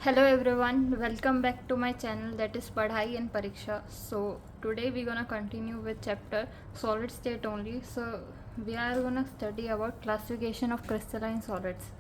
Hello everyone, welcome back to my channel that is Padhai and Pariksha. So today we're gonna continue with chapter solid state only. So we are gonna study about classification of crystalline solids.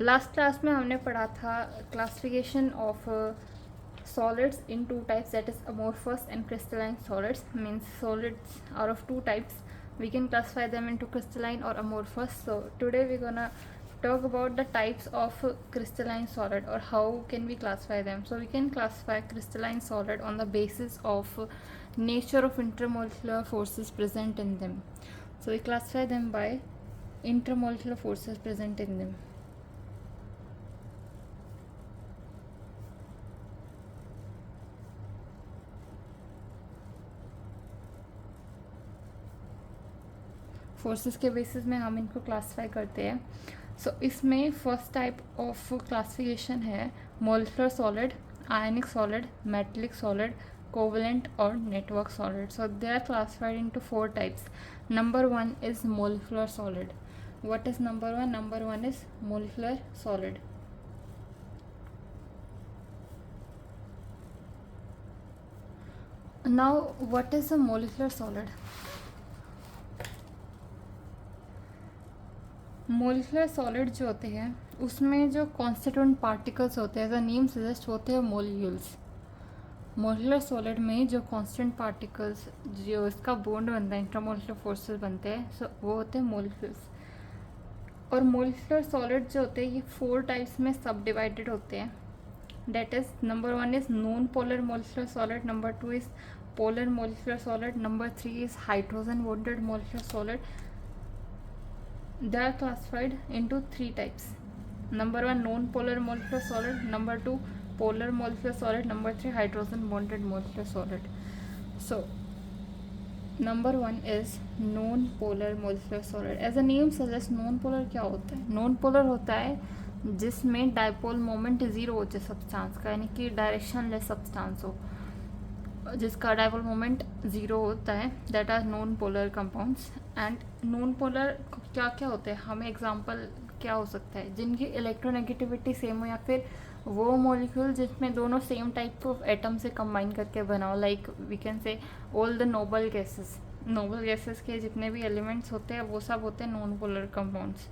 Last class में हमने पढ़ा था classification of solids in two types, that is amorphous and crystalline solids. Means solids are of two types, we can classify them into crystalline or amorphous. So today we're gonna talk about the types of crystalline solid or how can we classify them. So we can classify crystalline solid on the basis of nature of intermolecular forces present in them. So we classify them by intermolecular forces present in them. Forces के basis में हम इनको classify करते हैं. So इसमें first type of classification है molecular solid, ionic solid, metallic solid, covalent और network solid. So they are classified into four types. Number one is molecular solid. What is number one? Number one is molecular solid. Now what is a molecular solid? Molecular solid जो होते हैं उसमें जो constituent particles होते हैं, as a name suggest, होते हैं molecules. Molecular solid में जो कांस्टेंट पार्टिकल्स जो इसका बॉन्ड बनता है, इंटरमोलिकुलर फोर्सेस बनते हैं, सो वो होते हैं मोलिक्यूल्स. और मोलिकुलर सॉलिड जो होते हैं ये फोर टाइप्स में सब डिवाइडेड होते हैं. That is number one is non polar molecular solid, number two is polar molecular solid, number three is hydrogen bonded molecular solid. They are classified into three types. Number one, non-polar molecular solid. Number two, polar molecular solid. Number three, hydrogen bonded molecular solid. So number one is non-polar molecular solid. As the name suggests, non-polar क्या होता है? Non-polar होता है जिसमें dipole moment zero हो जाए substance का, यानी कि डायरेक्शनलेस सब्सटेंस हो जिसका डायपोल मोमेंट ज़ीरो होता है. That are non polar compounds. And non polar क्या क्या होते हैं, हमें एग्जांपल क्या हो सकता है? जिनकी इलेक्ट्रोनेगेटिविटी सेम हो, या फिर वो मॉलिक्यूल जिसमें दोनों सेम टाइप ऑफ एटम से कंबाइन करके बनाओ. Like we can say all the noble gases. Noble gases के जितने भी एलिमेंट्स होते हैं वो सब होते हैं नॉन पोलर कंपाउंड्स.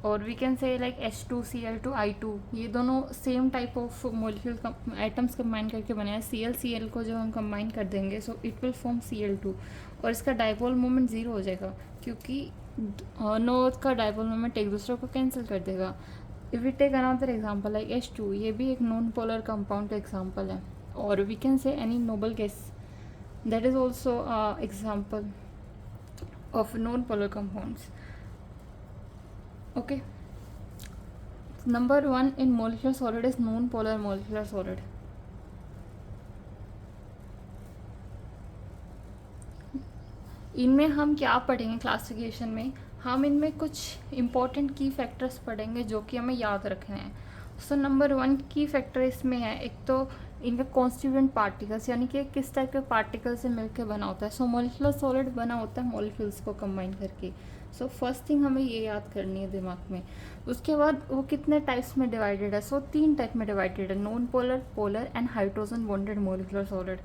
और we can say like H2Cl2 I2, ये दोनों same type of molecule atoms combine करके बने हैं. Cl को जब हम कंबाइन कर देंगे so it will form Cl2 और इसका डायपोल मोमेंट ज़ीरो हो जाएगा क्योंकि नो का डायपोल मोमेंट एक दूसरे को कैंसिल कर देगा. If we take another example like H2, ये भी एक नॉन पोलर कंपाउंड का एग्जांपल है. और we can say any noble gas, that is also example of non polar compounds. Okay, number one in molecular solid is non-polar molecular solid. इनमें हम क्या पढ़ेंगे क्लासिफिकेशन में? हम इनमें कुछ इम्पॉर्टेंट की फैक्टर्स पढ़ेंगे जो कि हमें याद रखने हैं. सो नंबर वन की फैक्टर इसमें है, एक तो इनका कॉन्स्टिट्यूएंट पार्टिकल्स, यानी कि किस टाइप के पार्टिकल से मिलकर बना होता है. सो मोलिकुलर सॉलिड बना होता है मॉलिक्यूल्स को कंबाइन करके. सो फर्स्ट थिंग हमें ये याद करनी है दिमाग में. उसके बाद वो कितने टाइप्स में डिवाइडेड है? सो तीन टाइप में डिवाइडेड है, non polar, polar and hydrogen bonded molecular solid.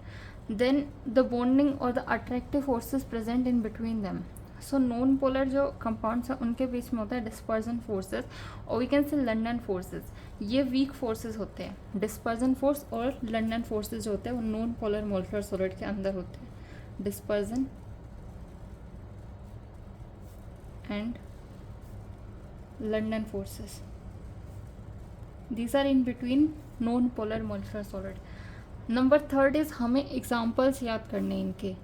Then the bonding और the attractive forces present in between them. So non polar जो कंपाउंड्स हैं उनके बीच में होता है डिस्पर्जन फोर्सेस और we can say London forces. ये वीक फोर्सेस होते हैं. डिस्पर्जन फोर्स और लंडन फोर्सेस जो होते हैं वो नॉन पोलर मोलिकुलर सॉलिड के अंदर होते हैं. Dispersion and London forces, these are in between non polar molecular solid. Number third is हमें एग्जाम्पल्स याद करने इनके.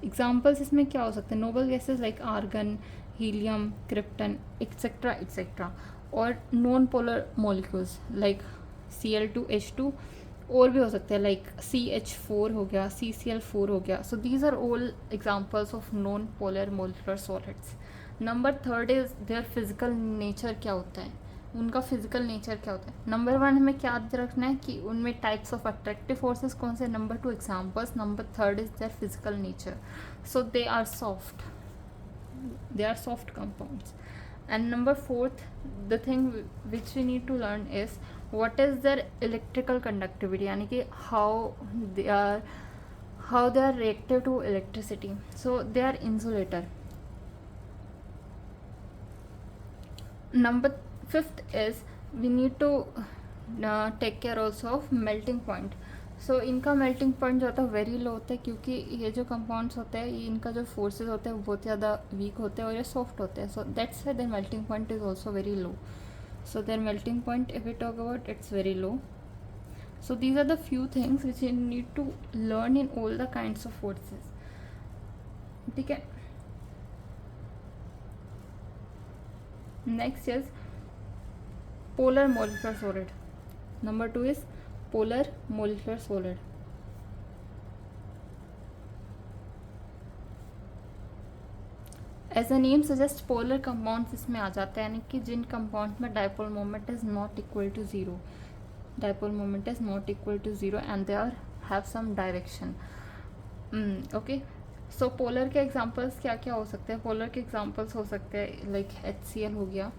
एग्जाम्पल्स इसमें क्या हो सकते हैं? Noble gases like argon, helium, krypton etcetera etcetera. और non polar molecules like Cl2H2 और भी हो सकते हैं लाइक CH4 हो गया, CCl4 हो गया. So these are all examples of non polar molecular solids. Number third is their physical nature क्या होता है, उनका फिजिकल नेचर क्या होता है. नंबर वन हमें क्या याद रखना है कि उनमें टाइप्स ऑफ अट्रैक्टिव फोर्सेस कौन से. Number two examples. Number third is their physical nature. So they are soft compounds. And number fourth, the thing which we need to learn is what is their electrical conductivity, यानी कि they are how they are reactive to electricity. So they are insulator. Number fifth is we need to take care also of melting point. सो इनका melting point जो होता है very low होता है, क्योंकि ये जो कंपाउंड्स होते हैं ये इनका जो फोर्सेस होते हैं वो बहुत ज़्यादा वीक होते हैं और ये सॉफ्ट होते हैं. So that's why their melting point is also very low. So their melting point if we talk about it's very low. So these are the few things which you need to learn in all the kinds of forces. ठीक है. Next is polar molecular solid. Number 2 is polar molecular solid. As the name suggests, polar compounds इसमें आ जाते हैं, यानी कि जिन compound में dipole moment is not equal to 0. Dipole moment is not equal to 0 and they are have some direction. Okay. So polar के examples क्या क्या हो सकते हैं? polar के examples हो सकते हैं like HCl हो गया,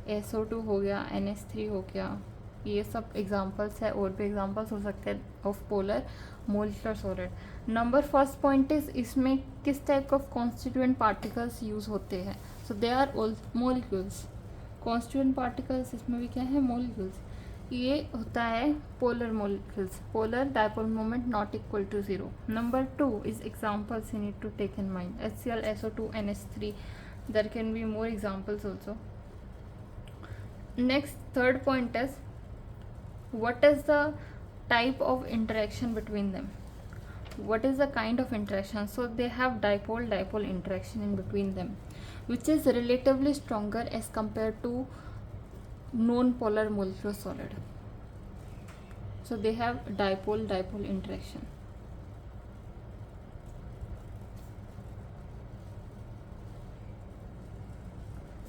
SO2 हो गया, NH3 हो गया, ये सब एग्जाम्पल्स है. और भी एग्जाम्पल्स हो सकते हैं of polar molecular solid. Number first point is इसमें किस type of constituent particles use होते हैं. So they are all molecules. Constituent particles इसमें भी क्या है? मोलिक्यूल्स. ये होता है polar molecules. Polar dipole moment not equal to 0. Number 2 is examples you need to take in mind. HCl, SO2, NH3. There can be more examples also. Next, third point is what is the type of interaction between them. What is the kind of interaction? So they have dipole interaction in between them, which is relatively stronger as compared to non-polar molecular solid. So they have dipole interaction.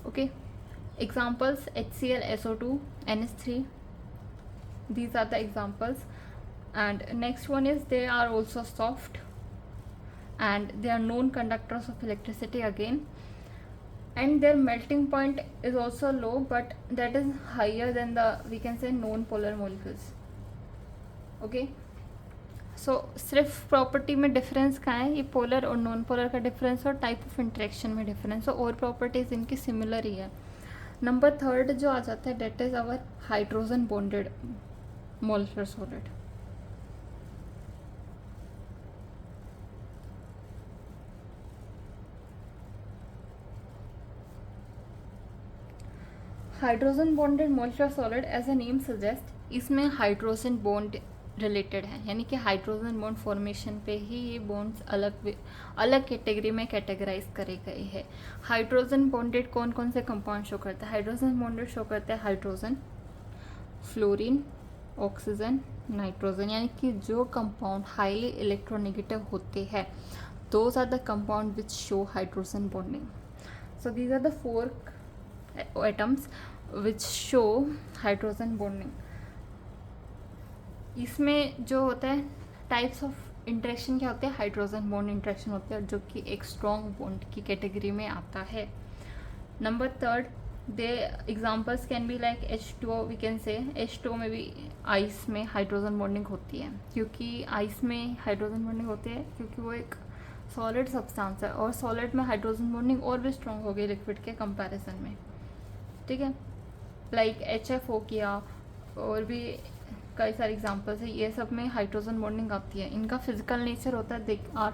Okay. Examples: HCl, SO2, NH3. These are the examples. And next one is they are also soft and they are known conductors of electricity again, and their melting point is also low, but that is higher than the, we can say, non-polar molecules. Okay. So सिर्फ property में difference कहाँ है? ये polar और non polar का difference और type of interaction में difference. और प्रॉपर्टीज इनकी सिमिलर ही है. नंबर थर्ड जो आ जाता है that is our hydrogen bonded molecular solid. Hydrogen bonded molecular solid as a name suggest, इसमें हाइड्रोजन बॉन्ड रिलेटेड है, यानी कि हाइड्रोजन बॉन्ड फॉर्मेशन पे ही ये बॉन्ड्स अलग कैटेगरी में कैटेगराइज करे गए हैं. हाइड्रोजन बॉन्डेड कौन कौन से कंपाउंड शो करता है? हाइड्रोजन बॉन्डेड शो करता है हाइड्रोजन, फ्लोरीन, ऑक्सीजन, नाइट्रोजन. यानी कि जो कंपाउंड हाईली इलेक्ट्रोनेगेटिव होते हैं, those are the compound which show hydrogen bonding. So these are the 4 atoms which show hydrogen bonding. इसमें जो होता है टाइप्स ऑफ इंटरेक्शन क्या होते हैं? हाइड्रोजन बॉन्ड इंटरेक्शन होते हैं, जो कि एक स्ट्रॉन्ग बॉन्ड की कैटेगरी में आता है. Number third, they examples can be like H2O. We can say H2O में भी आइस में हाइड्रोजन बॉन्डिंग होती है, क्योंकि आइस में हाइड्रोजन बॉन्डिंग होती है क्योंकि वो एक सॉलिड सब्सटेंस है, और सॉलिड में हाइड्रोजन बॉन्डिंग और भी स्ट्रॉन्ग हो गई लिक्विड के कंपैरिजन में. ठीक है. लाइक HFO किया, और भी कई सारे एग्जांपल्स है. ये सब में हाइड्रोजन बॉन्डिंग आती है. इनका फिजिकल नेचर होता है, दे आर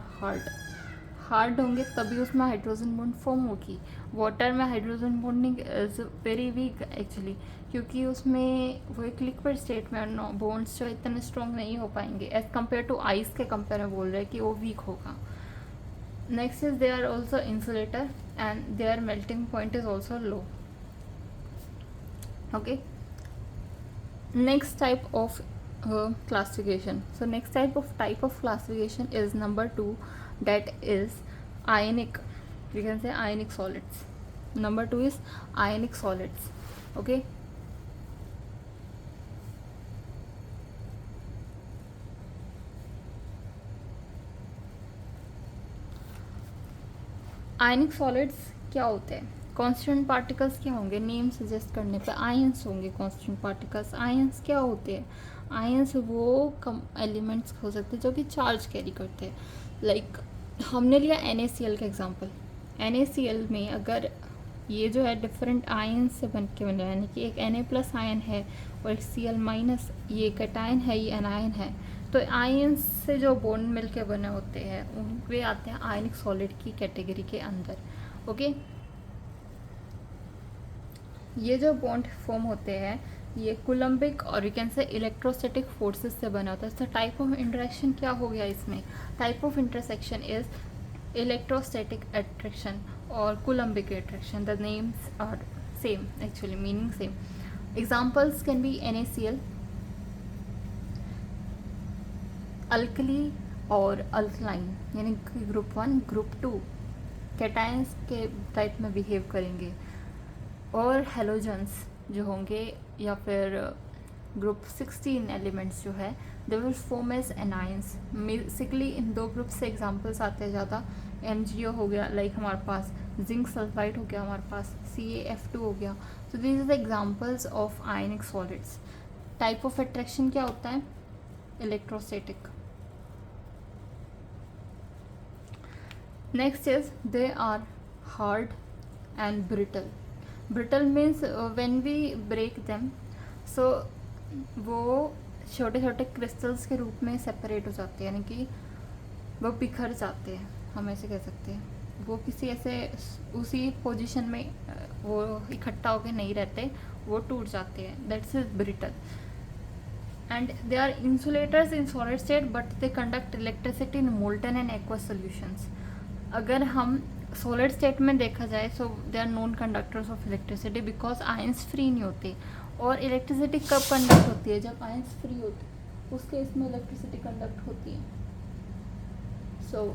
हार्ड होंगे तभी उसमें हाइड्रोजन बॉन्ड फॉर्म होगी. वाटर में hydrogen bonding is very weak actually, क्योंकि उसमें वो एक लिक्विड स्टेट में बॉन्ड्स जो इतने स्ट्रॉन्ग नहीं हो पाएंगे एज कम्पेयर टू आइस के कंपेयर में बोल रहे हैं कि वो वीक होगा. Next is they are also insulator and their melting point is also low. Okay. Next type of classification. So next type of classification is number 2, that is ionic. We can say ionic solids. Number 2 is ionic solids. Okay. Ionic solids क्या होते हैं? Constant particles क्या होंगे, name suggest करने पे ions होंगे constant particles. Ions क्या होते हैं, आयंस वो कम एलिमेंट्स हो सकते हैं जो कि चार्ज कैरी करते हैं। लाइक हमने लिया NaCl का एग्जांपल। NaCl में अगर ये जो है डिफरेंट आयंस से बन के बना है, यानी कि एक Na+ आयन है और एक Cl-, ये कैटायन है, ये एनायन है, तो आयंस से जो बॉन्ड मिल के बने होते हैं वे आते हैं आयनिक सॉलिड की कैटेगरी के अंदर। ओके, ये जो बॉन्ड फॉर्म होते हैं ये कूलम्बिक और you can say electrostatic forces से बना होता है। तो टाइप ऑफ इंटरेक्शन क्या हो गया इसमें, type of intersection is electrostatic attraction और coulombic attraction. The names are same, actually meaning same. Examples can be NaCl, alkali और अल्कलाइन, यानी कि ग्रुप 1 ग्रुप 2 कैटायंस के टाइप में बिहेव करेंगे, और हेलोजन्स जो होंगे या फिर ग्रुप 16 एलिमेंट्स जो है they will form as anions. Basically इन दो ग्रुप से एग्जांपल्स आते हैं ज़्यादा। MgO हो गया, लाइक हमारे पास जिंक सल्फाइड हो गया, हमारे पास CaF2 हो गया। तो these are the examples of ionic solids. Type of attraction क्या होता है, electrostatic. Next is they are hard and brittle. Brittle means when we break them, so वो छोटे छोटे क्रिस्टल्स के रूप में सेपरेट हो जाते हैं, यानी कि वो बिखर जाते हैं, हम ऐसे कह सकते हैं। वो किसी ऐसे उसी पोजीशन में वो इकट्ठा होकर नहीं रहते, वो टूट जाते हैं, that's is brittle. And they are insulators in solid state but they conduct electricity in molten and aqueous solutions. अगर हम सॉलिड स्टेट में देखा जाए so they are non conductors of electricity because ions free नहीं होते। और electricity कब conduct होती है, जब आयंस फ्री होते, उस केस में इलेक्ट्रिसिटी कंडक्ट होती है। सो